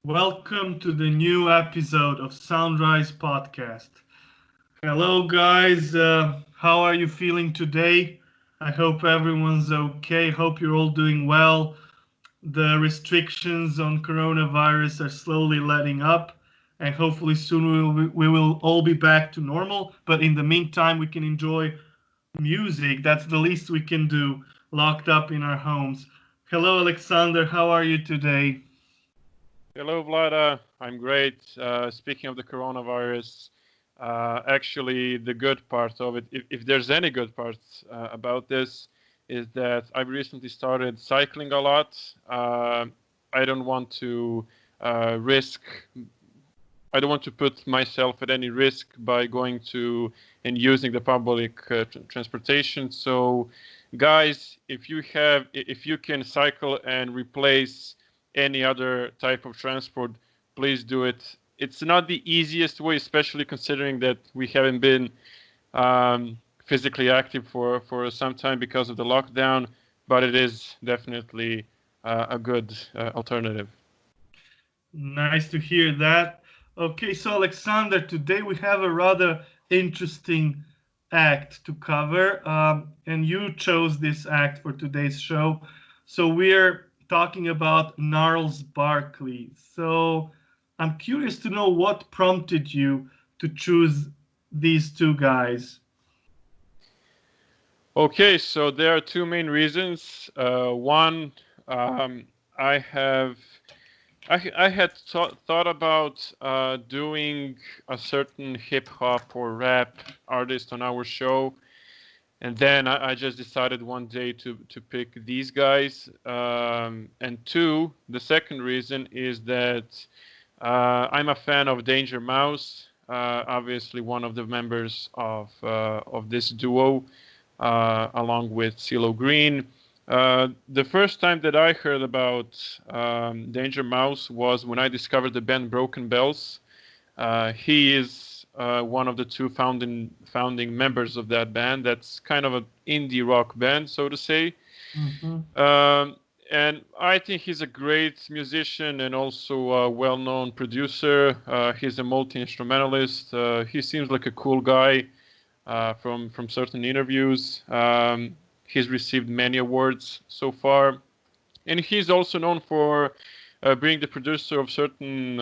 Welcome to the new episode of Soundrise podcast. Hello, guys. How are you feeling today? I hope everyone's okay. Hope you're all doing well. The restrictions on coronavirus are slowly letting up, and hopefully soon we will all be back to normal. But in the meantime, we can enjoy music. That's the least we can do, locked up in our homes. Hello, Alexander. How are you today? Hello, Vlada. I'm great. Speaking of the coronavirus, actually, the good part of it, if there's any good parts about this, is that I've recently started cycling a lot. I don't want to risk. I don't want to put myself at any risk by going to and using the public transportation. So, guys, if you can cycle and replace any other type of transport, please do it. It's not the easiest way, especially considering that we haven't been physically active for some time because of the lockdown, but it is definitely a good alternative. Nice to hear that. Okay, so Alexander, today we have a rather interesting act to cover, and you chose this act for today's show. So we're talking about Gnarls Barkley. So I'm curious to know what prompted you to choose these two guys. Okay, so there are two main reasons. One, um, I have I had thought about doing a certain hip hop or rap artist on our show, and then I just decided one day to pick these guys. And two, the second reason is that I'm a fan of Danger Mouse, obviously one of the members of this duo, along with CeeLo Green. The first time that I heard about Danger Mouse was when I discovered the band Broken Bells. He is one of the two founding members of that band. That's kind of an indie rock band, so to say. Mm-hmm. And I think he's a great musician and also a well-known producer. He's a multi-instrumentalist. He seems like a cool guy from certain interviews. He's received many awards so far, and he's also known for being the producer of certain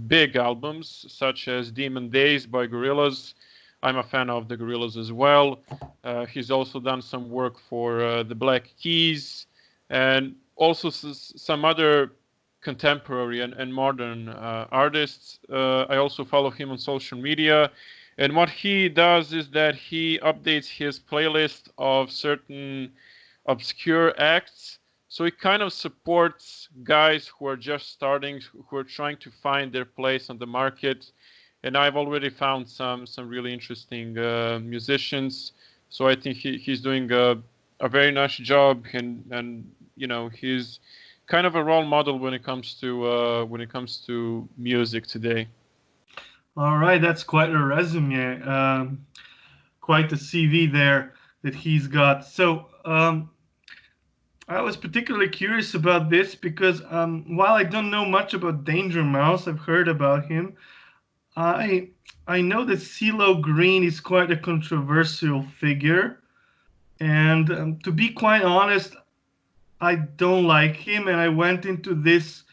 big albums, such as Demon Days by Gorillaz. I'm a fan of the Gorillaz as well. He's also done some work for the Black Keys, and also some other contemporary and modern artists. I also follow him on social media. And what he does is that he updates his playlist of certain obscure acts. So he kind of supports guys who are just starting, who are trying to find their place on the market. And I've already found some really interesting musicians. So I think he's doing a very nice job, and he's kind of a role model when it comes to music today. All right, that's quite a resume, quite a CV there that he's got. So I was particularly curious about this because while I don't know much about Danger Mouse, I've heard about him. I I know that CeeLo Green is quite a controversial figure, and to be quite honest, I don't like him, and I went into this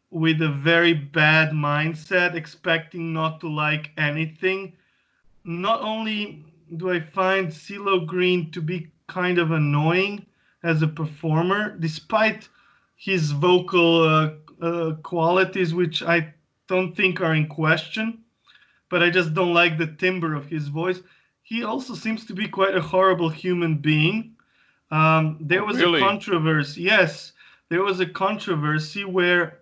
with a very bad mindset, expecting not to like anything. Not only do I find CeeLo Green to be kind of annoying as a performer, despite his vocal qualities, which I don't think are in question, but I just don't like the timbre of his voice. He also seems to be quite a horrible human being. There Oh, was a really? controversy. Yes, there was a controversy where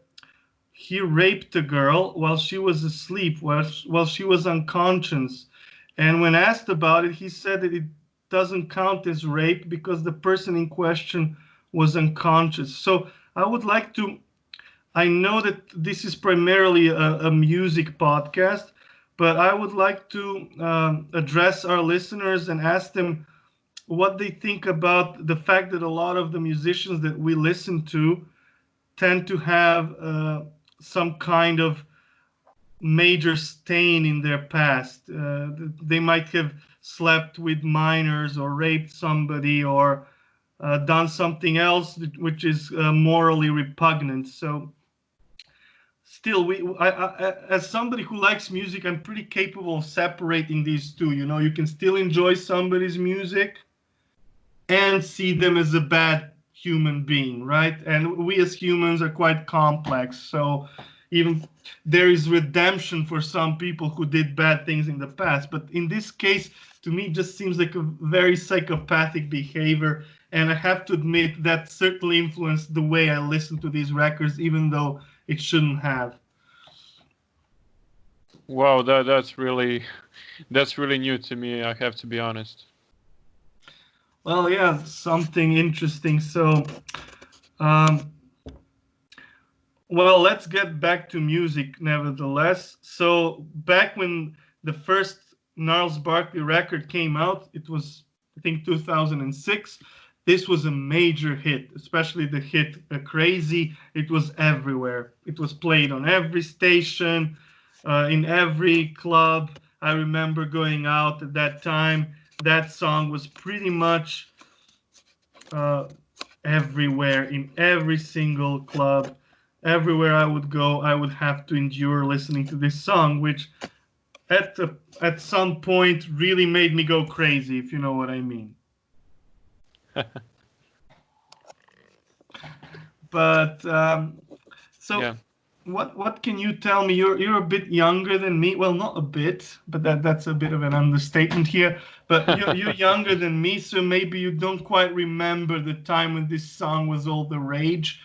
he raped a girl while she was asleep, while she was unconscious. And when asked about it, he said that it doesn't count as rape because the person in question was unconscious. So I would like to. I know that this is primarily a music podcast, but I would like to address our listeners and ask them what they think about the fact that a lot of the musicians that we listen to tend to have some kind of major stain in their past. They might have slept with minors or raped somebody or done something else which is morally repugnant. So still, as somebody who likes music, I'm pretty capable of separating these two. You know, you can still enjoy somebody's music and see them as a bad human being, right? And we as humans are quite complex. So even there is redemption for some people who did bad things in the past. But in this case, to me, it just seems like a very psychopathic behavior. And I have to admit that certainly influenced the way I listen to these records, even though it shouldn't have. Wow, that's really new to me. I have to be honest. Well, yeah, something interesting. So, um, well, let's get back to music nevertheless. So, back when the first Gnarls Barkley record came out, it was, I think, 2006. This was a major hit, especially the hit Crazy. It was everywhere. It was played on every station, in every club. I remember going out at that time. That song was pretty much uh, everywhere, in every single club. Everywhere I would go, I would have to endure listening to this song, which at some point really made me go crazy, if you know what I mean. But so Yeah. what can you tell me? You're a bit younger than me. Well, not a bit, but that's a bit of an understatement here. But you're younger than me, so maybe you don't quite remember the time when this song was all the rage.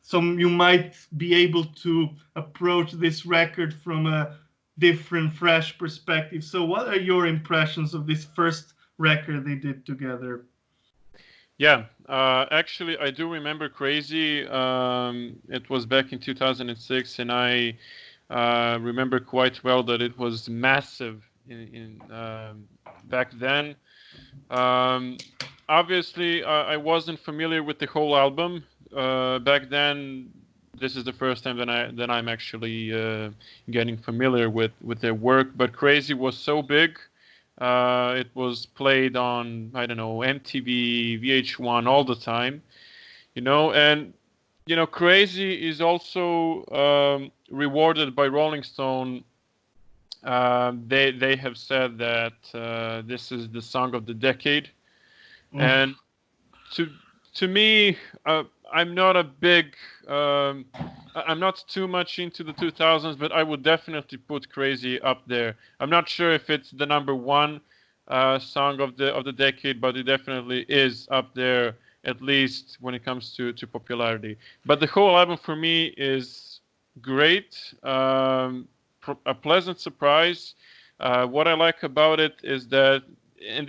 So you might be able to approach this record from a different, fresh perspective. So what are your impressions of this first record they did together? Yeah, actually, I do remember Crazy. It was back in 2006, and I remember quite well that it was massive in back then. Um, Obviously, I wasn't familiar with the whole album back then. This is the first time that I'm actually getting familiar with their work. But Crazy was so big. It was played on, I don't know, MTV, VH1 all the time, and Crazy is also rewarded by Rolling Stone. They have said that this is the song of the decade, and Oof. to to me, I'm not a big, I'm not too much into the 2000s, but I would definitely put Crazy up there. I'm not sure if it's the number one song of the decade, but it definitely is up there, at least when it comes to popularity. But the whole album for me is great, a pleasant surprise. What I like about it is that, and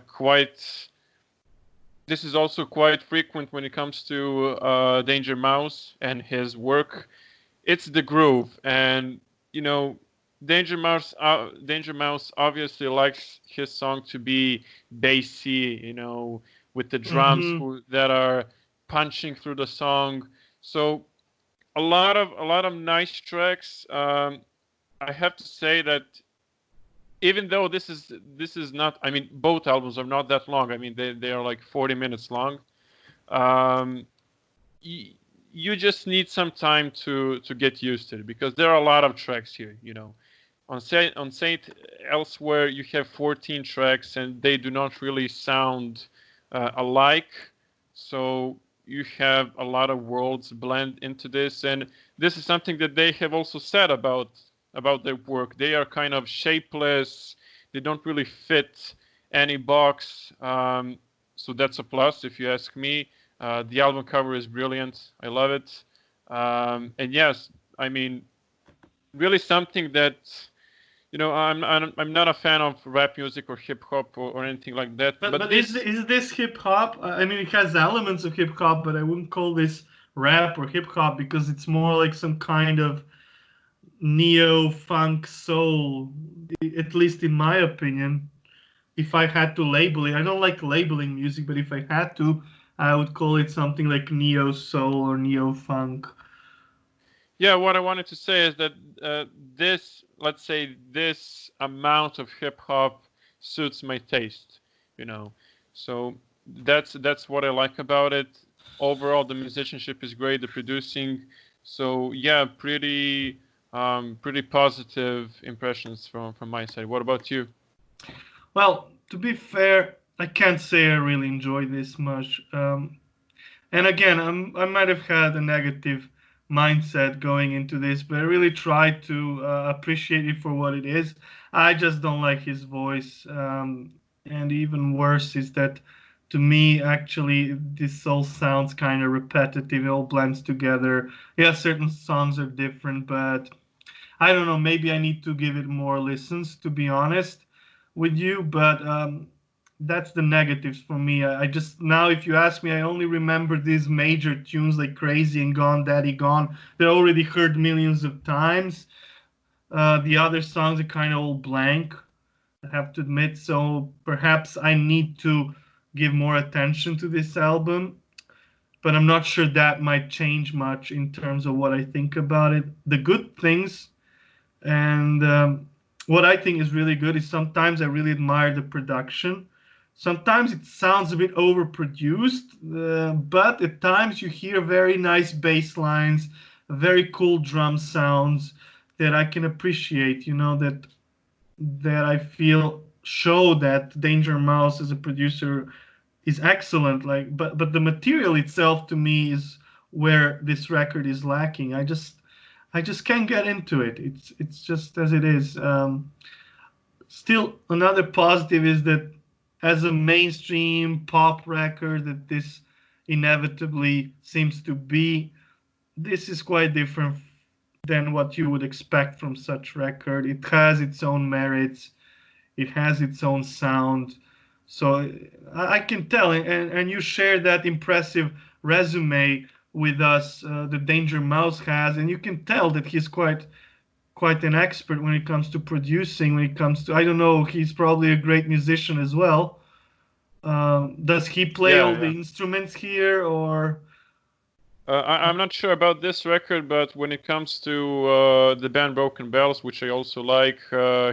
quite this is also quite frequent when it comes to Danger Mouse and his work. It's the groove, and you know, Danger Mouse obviously likes his song to be bassy, with the drums Mm-hmm. that are punching through the song. So a lot of nice tracks. I have to say that even though this is not, I mean, both albums are not that long. I mean, they are like 40 minutes long. um y- you just need some time to get used to it, because there are a lot of tracks here, on Saint Elsewhere you have 14 tracks, and they do not really sound alike. So you have a lot of worlds blend into this, and this is something that they have also said about their work. They are kind of shapeless. They don't really fit any box. So that's a plus, if you ask me. The album cover is brilliant. I love it. And yes, I mean, really something that, I'm not a fan of rap music or hip hop or anything like that. But But this, is this hip hop? I mean, it has elements of hip hop, but I wouldn't call this rap or hip hop because it's more like some kind of neo funk soul, at least in my opinion. If I had to label it, I don't like labeling music, but if I had to, I would call it something like neo soul or neo funk. Yeah, what I wanted to say is that this, let's say, this amount of hip hop suits my taste, you know. So that's what I like about it. Overall, the musicianship is great, the producing. So yeah, pretty positive impressions from my side. What about you? Well, to be fair, I can't say I really enjoyed this much. And again, I might have had a negative mindset going into this, but I really tried to appreciate it for what it is. I just don't like his voice. And even worse is that to me, actually, this all sounds kind of repetitive. It all blends together. Yeah, certain songs are different, but I don't know. Maybe I need to give it more listens, to be honest with you. But that's the negatives for me. I just now, if you ask me, I only remember these major tunes like "Crazy" and "Gone Daddy Gone." They're already heard millions of times. The other songs are kind of all blank, I have to admit. So perhaps I need to give more attention to this album. But I'm not sure that might change much in terms of what I think about it. The good things and what I think is really good is sometimes I really admire the production. Sometimes it sounds a bit overproduced, but at times you hear very nice bass lines, very cool drum sounds that I can appreciate. That I feel show that Danger Mouse as a producer is excellent. But the material itself to me is where this record is lacking. I just can't get into it. It's just as it is. Still, another positive is that as a mainstream pop record that this inevitably seems to be, this is quite different than what you would expect from such record. It has its own merits. It has its own sound. So I can tell, and you share that impressive resume with us, the Danger Mouse has, and you can tell that he's quite an expert when it comes to producing. When it comes to, I don't know, he's probably a great musician as well. Does he play Yeah, all the yeah. instruments here, or? I'm not sure about this record, but when it comes to the band Broken Bells, which I also like,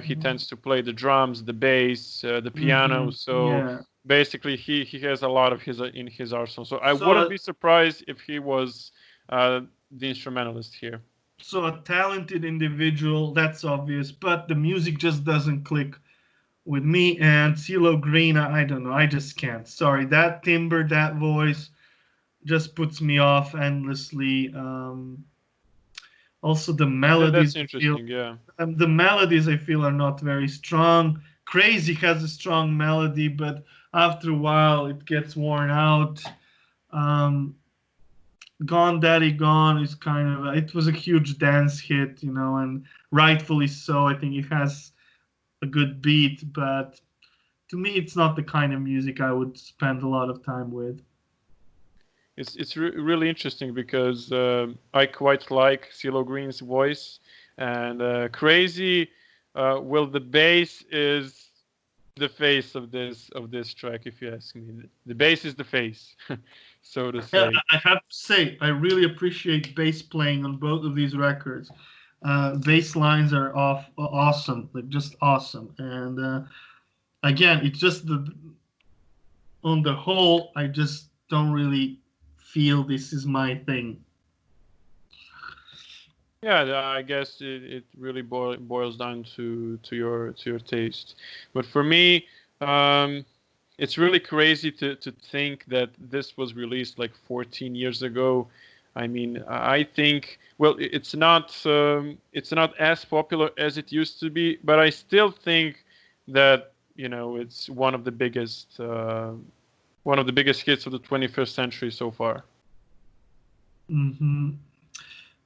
he tends to play the drums, the bass, the piano. So Yeah. basically, he has a lot of his in his arsenal. So I wouldn't So be surprised if he was the instrumentalist here. so a talented individual, that's obvious, but the music just doesn't click with me. And CeeLo Green, I don't know, I just can't. Sorry, that timbre, that voice just puts me off endlessly. Also, the That's melodies I feel interesting. Yeah. the melodies I feel are not very strong. Crazy has a strong melody, but after a while it gets worn out. Um, Gone Daddy Gone is kind of it was a huge dance hit, and rightfully so. I think it has a good beat, but to me, it's not the kind of music I would spend a lot of time with. It's really interesting because I quite like CeeLo Green's voice and Crazy. Well, the bass is the face of this track, if you ask me. The bass is the face, so to Yeah, say. I have to say, I really appreciate bass playing on both of these records. Bass lines are awesome, like just awesome. And again, it's just on the whole, I just don't really feel this is my thing. Yeah, I guess it really boils down to your taste. But for me, um, it's really crazy to think that this was released like 14 years ago. I mean, I think well, it's not as popular as it used to be, but I still think that it's one of the biggest hits of the 21st century so far. Hmm.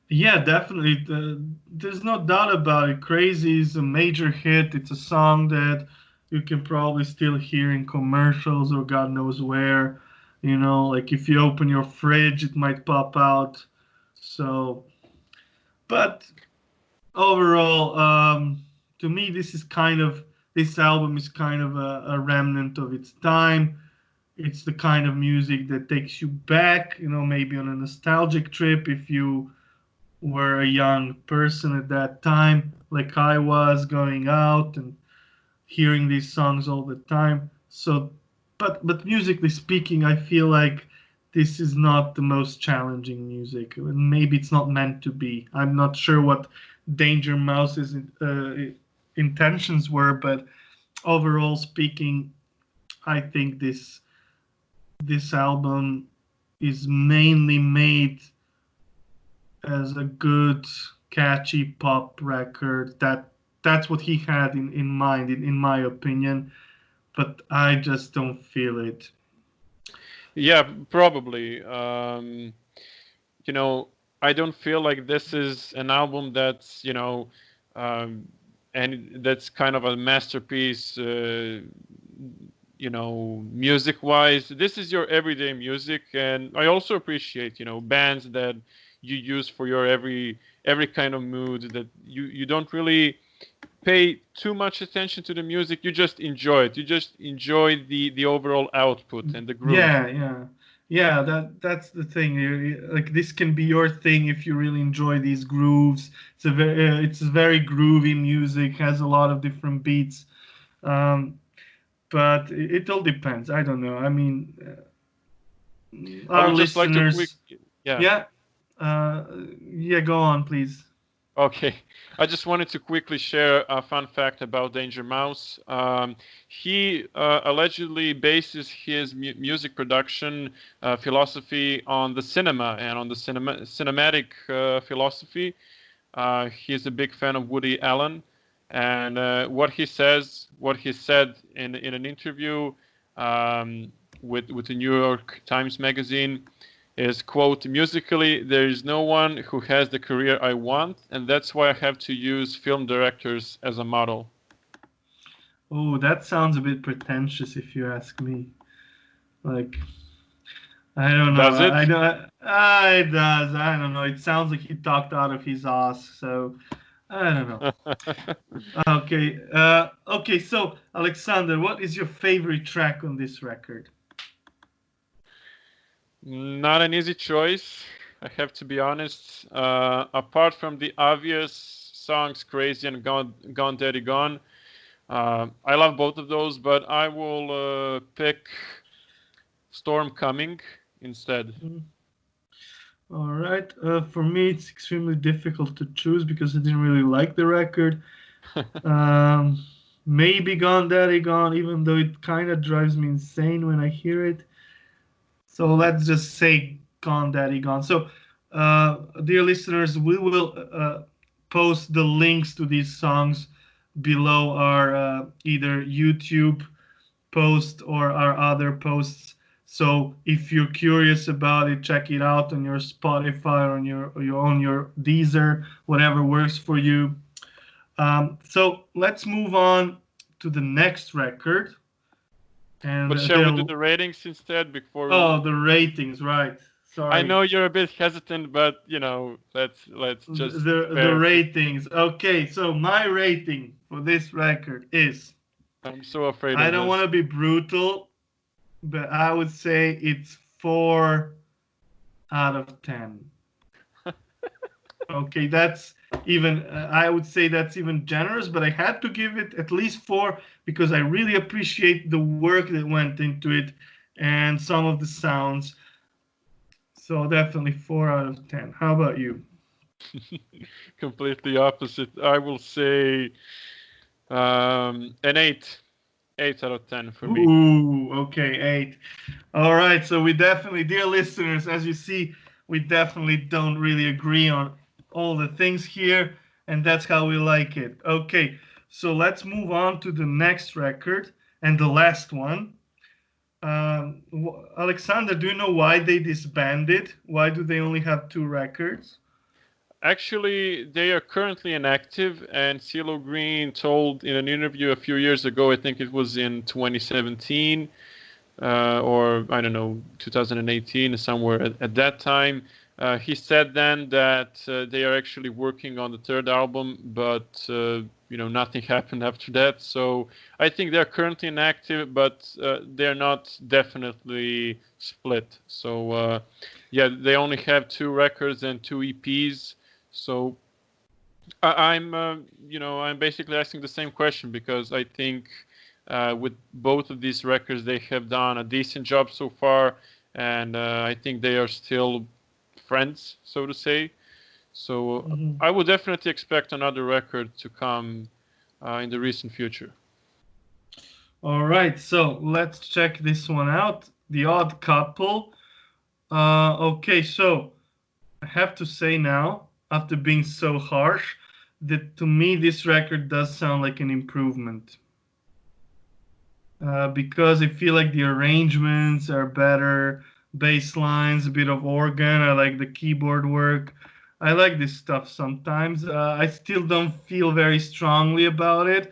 Yeah, definitely. There's no doubt about it. Crazy is a major hit. It's a song that you can probably still hear in commercials or God knows where. Like if you open your fridge, it might pop out. So, but overall, to me, this album is kind of a remnant of its time. It's the kind of music that takes you back, maybe on a nostalgic trip if you were a young person at that time, like I was, going out and hearing these songs all the time. So, but musically speaking, I feel like this is not the most challenging music. Maybe it's not meant to be. I'm not sure what Danger Mouse's intentions were, but overall speaking, I think this album is mainly made as a good, catchy pop record. That's what he had in mind, in my opinion. But I just don't feel it. Yeah, probably. You know, I don't feel like this is an album that's, um, and that's kind of a masterpiece, music wise. This is your everyday music. And I also appreciate, bands that you use for your every kind of mood, that you don't really pay too much attention to the music. You just enjoy it. You just enjoy the overall output and the groove. Yeah. That's the thing. Like this can be your thing if you really enjoy these grooves. It's very groovy music. Has a lot of different beats. Um, but it all depends. I don't know. I mean, I our would just like to quick, listeners. yeah. Yeah. Uh, yeah. Go on, please. Okay, I just wanted to quickly share a fun fact about Danger Mouse. He allegedly bases his music production philosophy on the cinema and on the cinematic philosophy. He's a big fan of Woody Allen, and what he said in an interview with the New York Times Magazine is, quote, musically, there is no one who has the career I want, and that's why I have to use film directors as a model. Oh, that sounds a bit pretentious, if you ask me. Like, I don't know. Does I it? don't. It does. I don't know. It sounds like he talked out of his ass. So I don't know. Okay. Okay. So Alexander, what is your favorite track on this record? Not an easy choice, I have to be honest. Apart from the obvious songs Crazy and Gone Daddy Gone, I love both of those, but I will pick Storm Coming instead. Mm, all right. For me, it's extremely difficult to choose because I didn't really like the record. Um, Maybe Gone Daddy Gone, even though it kind of drives me insane when I hear it. So let's just say Gone Daddy Gone. So, dear listeners, we will post the links to these songs below our either YouTube post or our other posts. So if you're curious about it, check it out on your Spotify or on your Deezer, whatever works for you. So let's move on to the next record, and But shall we do they'll. the ratings instead before Oh, we... the ratings, right? I Sorry. know you're a bit hesitant, but let's just The bear with me. ratings. Okay, so my rating for this record is, I'm so afraid I of don't want this. to be brutal, but I would say it's 4 out of 10. Okay, that's even, I would say that's even generous, but I had to give it at least 4 because I really appreciate the work that went into it and some of the sounds. So definitely 4 out of 10. How about you? Completely opposite. I will say an 8 out of 10 for me. Ooh, okay, 8. All right, so we definitely, dear listeners, as you see, we definitely don't really agree on all the things here, and that's how we like it. Okay, so let's move on to the next record and the last one. Alexander, do you know why they disbanded? Why do they only have 2 records? Actually, they are currently inactive, and CeeLo Green told in an interview a few years ago, I think it was in 2017, or I don't know, 2018, somewhere at that time. He said then that they are actually working on the third album, but nothing happened after that. So I think they're currently inactive, but they're not definitely split. So yeah, they only have 2 records and 2 EPs. So I'm basically asking the same question because I think with both of these records they have done a decent job so far, and I think they are still friends, so to say. So Mhm. I would definitely expect another record to come in the recent future. All right, so let's check this one out. The Odd Couple. Okay, so I have to say now, after being so harsh, that to me this record does sound like an improvement. Because I feel like the arrangements are better, bass lines, a bit of organ. I like the keyboard work. I like this stuff sometimes. I still don't feel very strongly about it.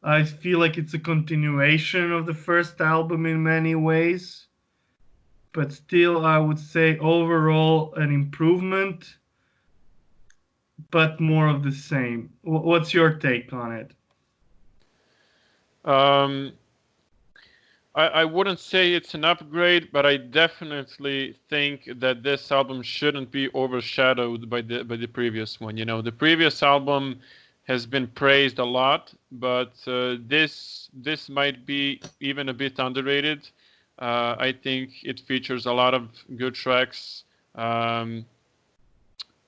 I feel like it's a continuation of the first album in many ways, but still, I would say overall an improvement, but more of the same. What's your take on it? Um, I wouldn't say it's an upgrade, but I definitely think that this album shouldn't be overshadowed by the previous one. You know, the previous album has been praised a lot, but this might be even a bit underrated. I think it features a lot of good tracks. Um,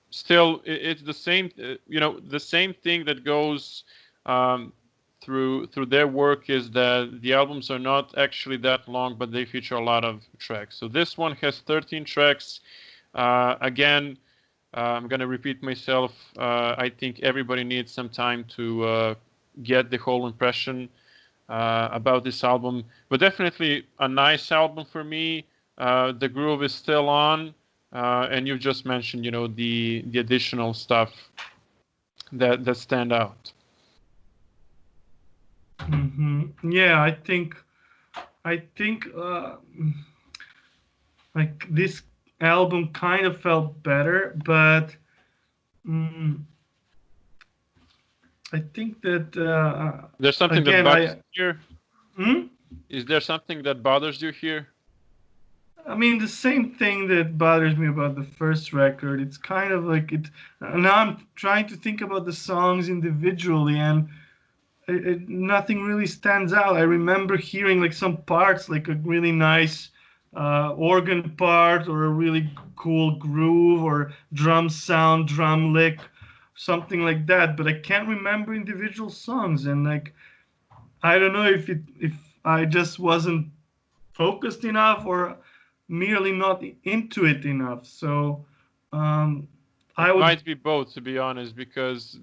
Still, it's the same. The same thing that goes um, through their work is that the albums are not actually that long, but they feature a lot of tracks. So this one has 13 tracks. Again, I'm gonna repeat myself. I think everybody needs some time to get the whole impression about this album, but definitely a nice album for me. The groove is still on, and you just mentioned, the additional stuff that stand out. Yeah, I think like this album kind of felt better, but mm, I think that There's something that again, bothers you here. hmm? Is there something that bothers you here? I mean the same thing that bothers me about the first record. It's kind of like it. Now I'm trying to think about the songs individually, and nothing really stands out. I remember hearing like some parts, like a really nice organ part, or a really cool groove, or drum sound, drum lick, something like that. But I can't remember individual songs, and like I don't know if I just wasn't focused enough or merely not into it enough. So um, It I would might be both, to be honest, because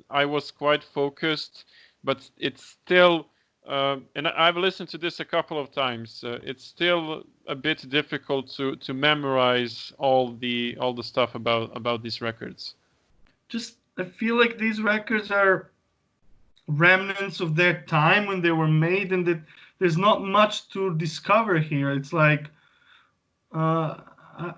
I was quite focused, but it's still, and I've listened to this a couple of times. It's still a bit difficult to memorize all the stuff about these records. just I feel like these records are remnants of their time when they were made, and that there's not much to discover here. It's like uh,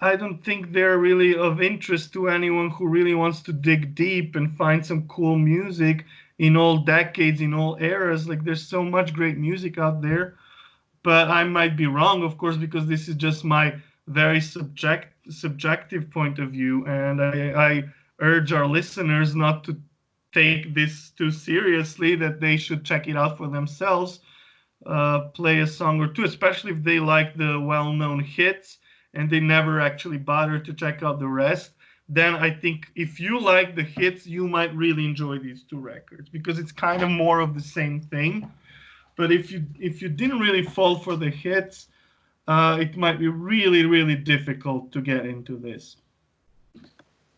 I don't think they're really of interest to anyone who really wants to dig deep and find some cool music in all decades, in all eras. Like there's so much great music out there, but I might be wrong, of course, because this is just my very subjective point of view, and I urge our listeners not to take this too seriously. That they should check it out for themselves, play a song or two, especially if they like the well-known hits and they never actually bother to check out the rest. Then I think if you like the hits, you might really enjoy these two records because it's kind of more of the same thing. But if you didn't really fall for the hits, it might be really really difficult to get into this.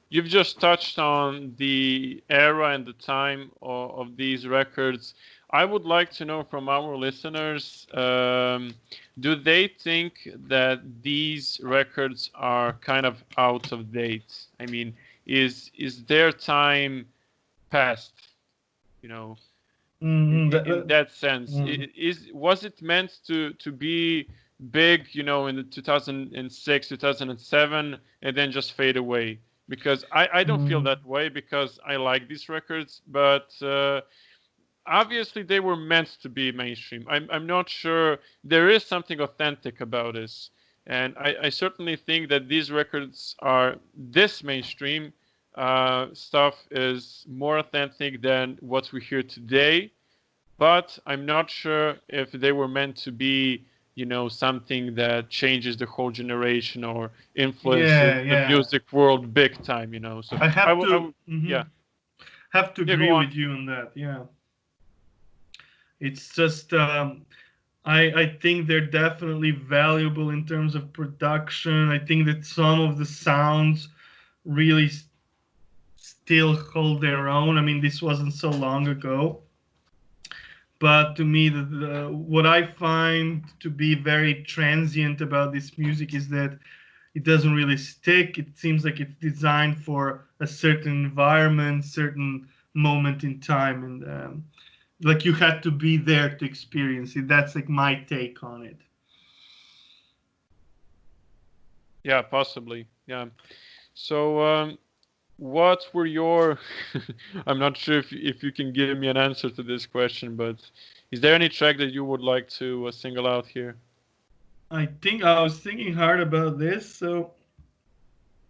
You've just touched on the era and the time of these records. I would like to know from our listeners, do they think that these records are kind of out of date? I mean, is their time past? You know, Mm-hmm. in that sense, Mm-hmm. was it meant to be big, in the 2006, 2007, and then just fade away? Because I don't feel Mm-hmm. that way because I like these records, but obviously they were meant to be mainstream. I'm not sure there is something authentic about this, and I certainly think that these records are this mainstream stuff is more authentic than what we hear today, but I'm not sure if they were meant to be, something that changes the whole generation or influences Yeah, the yeah. music world big time. So I I have would, I to would, yeah, have to yeah, agree go on. with you on that. Yeah, it's just I think they're definitely valuable in terms of production. I think that some of the sounds really still hold their own. I mean, this wasn't so long ago, but to me, what I find to be very transient about this music is that it doesn't really stick. It seems like it's designed for a certain environment, certain moment in time, and like you had to be there to experience it. That's like my take on it. Yeah, possibly. Yeah. So, what were your? I'm not sure if you can give me an answer to this question, but is there any track that you would like to single out here? I think I was thinking hard about this, so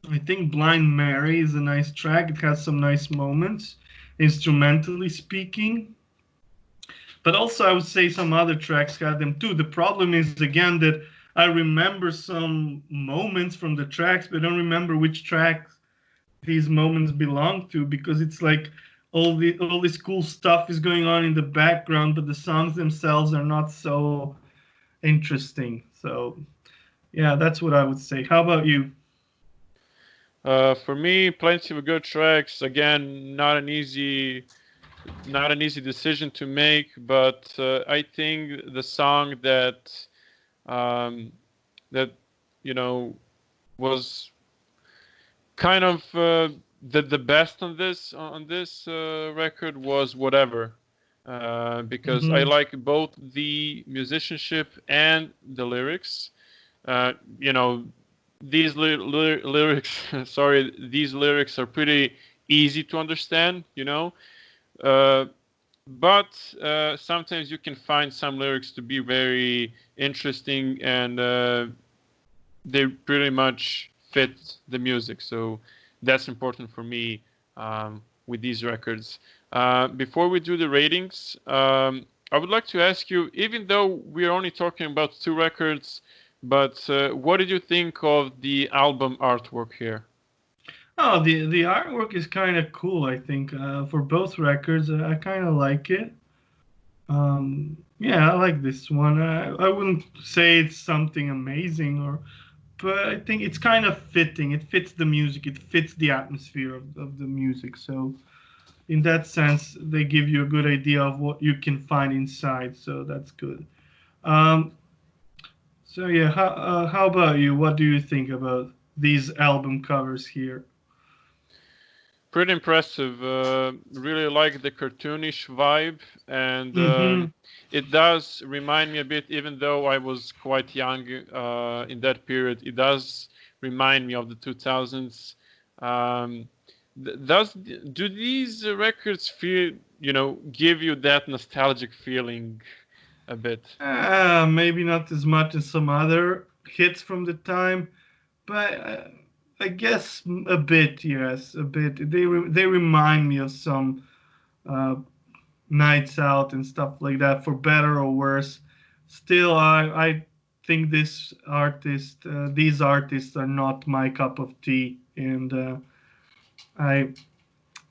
I think Blind Mary is a nice track. It has some nice moments, instrumentally speaking. But also, I would say some other tracks had them too. The problem is, again, that I remember some moments from the tracks, but I don't remember which tracks these moments belong to because it's like all this cool stuff is going on in the background, but the songs themselves are not so interesting. So, yeah, that's what I would say. How about you? For me, plenty of good tracks. Again, not an easy decision to make, but I think the song um, that you know was kind of the best on this record was Whatever, because I Hmm. like both the musicianship and the lyrics. Uh, you know, these lyrics, sorry, these lyrics are pretty easy to understand. Uh, but sometimes you can find some lyrics to be very interesting, and they pretty much fit the music. So that's important for me with these records. Before we do the ratings, I would like to ask you, even though we're only talking about two records, but what did you think of the album artwork here? Oh, the artwork is kind of cool. I think for both records, I kind of like it. Yeah, I like this one. I wouldn't say it's something amazing, but I think it's kind of fitting. It fits the music. It fits the atmosphere of the music. So in that sense, they give you a good idea of what you can find inside. So that's good. Um, so yeah, how about you? What do you think about these album covers here? Pretty impressive. Really like the cartoonish vibe, and Mm-hmm. it does remind me a bit, even though I was quite young in that period. It does remind me of the 2000s. Um, does do these records feel, give you that nostalgic feeling a bit? Maybe not as much as some other hits from the time, but I guess a bit, yes, a bit. They remind me of some uh, nights out and stuff like that, for better or worse. Still, I think these artists are not my cup of tea, and I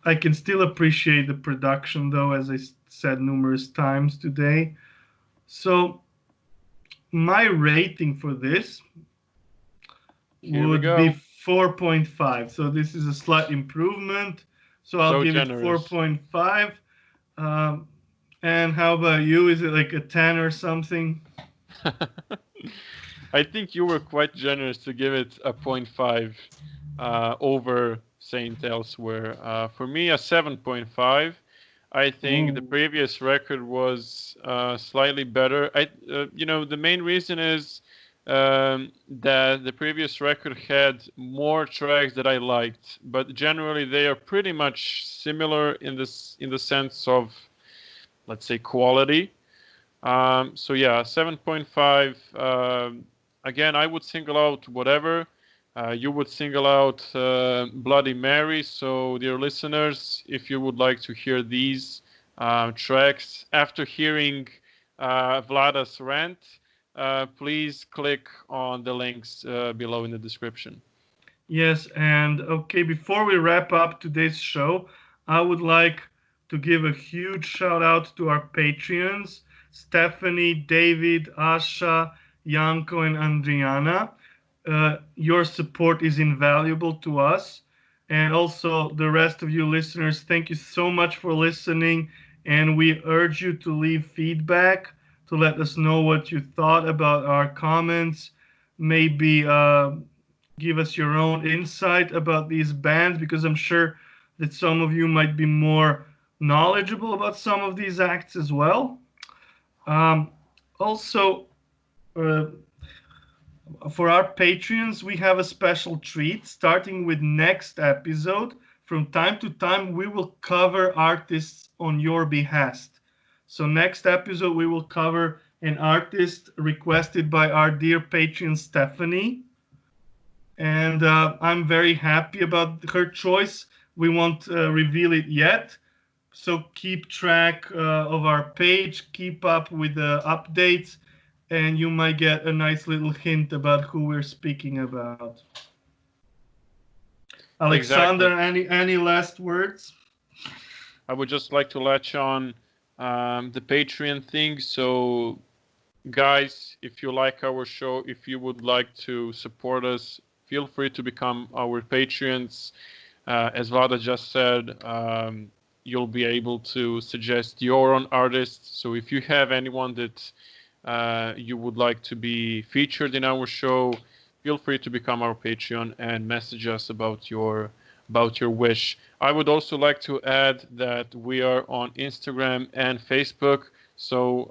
I can still appreciate the production, though, as I said numerous times today. So my rating for this Here we would be go. 4.5. So this is a slight improvement. So I'll So give it generous. 4.5. Um, and how about you? Is it like a 10 or something? I think you were quite generous to give it a point 0.5 over Saint Elsewhere. For me, a 7.5. I think the Ooh. previous record was slightly better. The main reason is that the previous record had more tracks that I liked, but generally they are pretty much similar in the sense of, let's say, quality. So yeah, 7.5. Again, I would single out Whatever. You would single out Bloody Mary. So, dear listeners, if you would like to hear these tracks after hearing Vlada's rant, please click on the links below in the description. Yes, and okay, before we wrap up today's show, I would like to give a huge shout out to our Patreons, Stephanie, David, Asha, Yanko, and Andriana. Your support is invaluable to us. And also, the rest of you listeners, thank you so much for listening. And we urge you to leave feedback to let us know what you thought about our comments. Maybe give us your own insight about these bands because I'm sure that some of you might be more knowledgeable about some of these acts as well. Um, also, uh, for our Patreons, we have a special treat starting with next episode. From time to time, we will cover artists on your behest. So, next episode, we will cover an artist requested by our dear Patreon Stephanie. And I'm very happy about her choice. We won't reveal it yet. So keep track of our page, keep up with the updates, and you might get a nice little hint about who we're speaking about. Exactly. Alexander, any last words? I would just like to latch on the Patreon thing. So, guys, if you like our show, if you would like to support us, feel free to become our Patreons. As Vlada just said, you'll be able to suggest your own artists. So if you have anyone that you would like to be featured in our show, feel free to become our Patreon and message us about your wish. I would also like to add that we are on Instagram and Facebook. So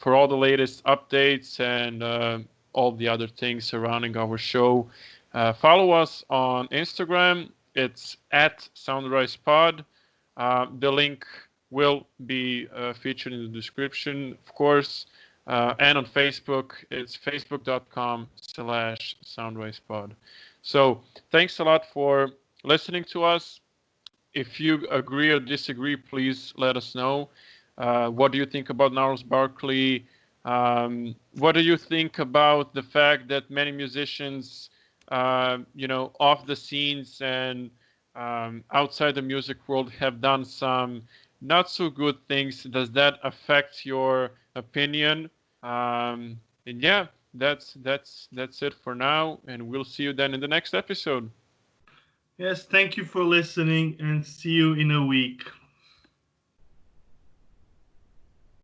for all the latest updates and all the other things surrounding our show, follow us on Instagram. It's at Soundrise Pod. The link will be featured in the description, of course. And on Facebook, it's facebook.com/SoundrisePod. So thanks a lot for listening to us. If you agree or disagree, please let us know. What do you think about Gnarls Barkley? What do you think about the fact that many musicians, off the scenes and outside the music world have done some not so good things? Does that affect your opinion? And yeah, that's it for now, and we'll see you then in the next episode. Yes, thank you for listening and see you in a week.